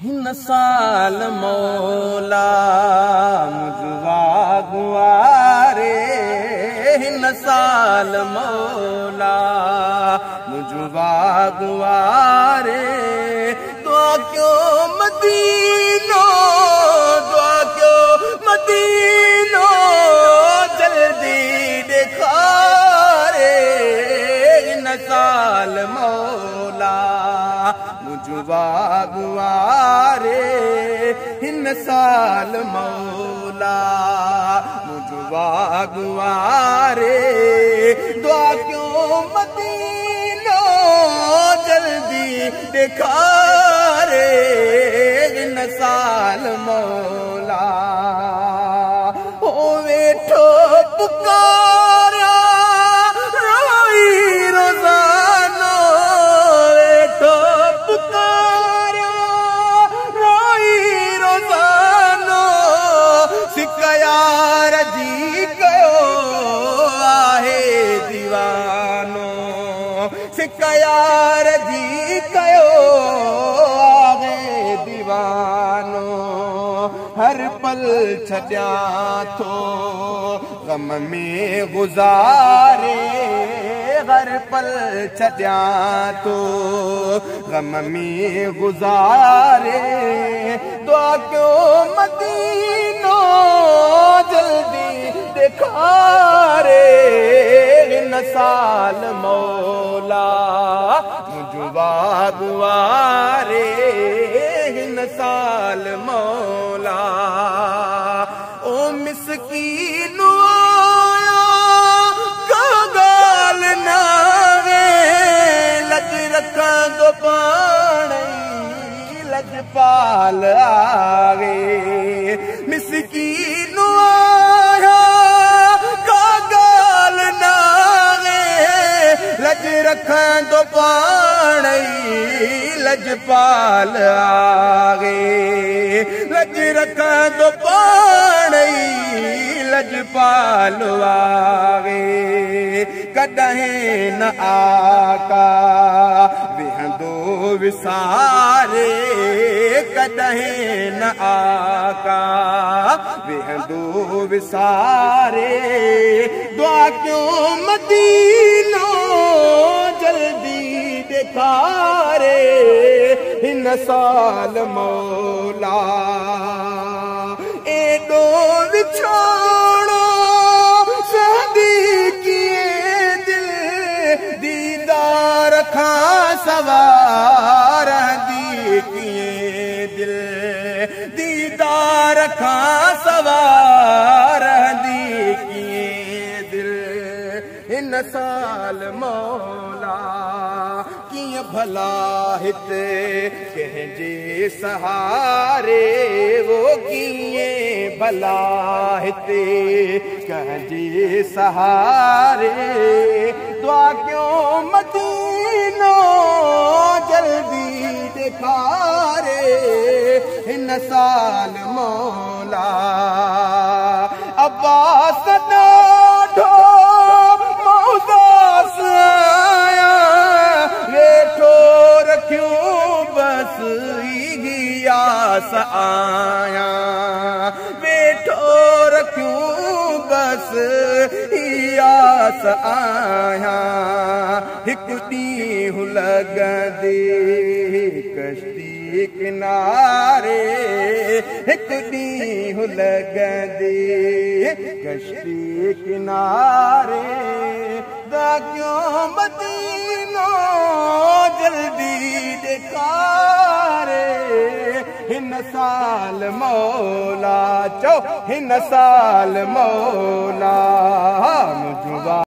हिन साल मौला मुझवा गुआरे, हिन साल मौला मुझवा गुआरे। दुआ क्यों मदीनो, दुआ क्यों मदीनो जल्दी दिखारे। हिन साल मौला मुझवा गुआरे, हिन साल मौला मुझवा गुआरे। दुआ क्यों मदीनो जल्दी दिखारे। हिन साल मौला ओ वेठो पुकारा रोई रोजानो, वेठो पुकारा रोई रोजानो। सिकयार जी कयो आहे दीवानो, सिकयार जी कयो आहे दीवानो। हर पल छॾिया थो गम में गुज़ारे, हर पल छॾिया थो गम में गुज़ारे। दुआ क्यों मदीनो जल्दी दिखारे। हिन साल मौला मुझवा गुआरे, हिन साल मौला। ओ मिस्कीन आया का गाल नावे, लज रखंदो पाणई लजपाल आवे। मिस्कीन आया का गाल नावे, लज रखंदो पाणई लजपाल आवे। लज रखंदो पाणई लजपाल आवे। कॾहिं न आका विहंदो विसारे, कॾहिं न आका विहंदो विसारे। दुआ क्यों मदीनो जल्दी दिखारे। हिन साल मौला एडो विछोड़ो सहदी किए दिल, दीदार खां सवार दी किए दिल, दीदार खां सवार दी किए दिल। हिन साल मौला कीअं भला हिते कंहिंजे सहारे, वो कीअं भला हिते कंहिंजे सहारे। दुआ क्यों मदीनो जल्दी दिखारे। हिन साल मौला अब्बास ॾाढो मौदास आया, वेठो रखियूं बस ई आस आया, वेठो रखियूं बस ई आस आया। हिकु ॾींहुं लॻंदे कश्ती किनारे, हिकु ॾींहुं लॻंदे कश्ती किनारे। दुआ क्यों मदीनो जल्दी दिखारे। हिन साल मौला चो, हिन साल मौला मुझवा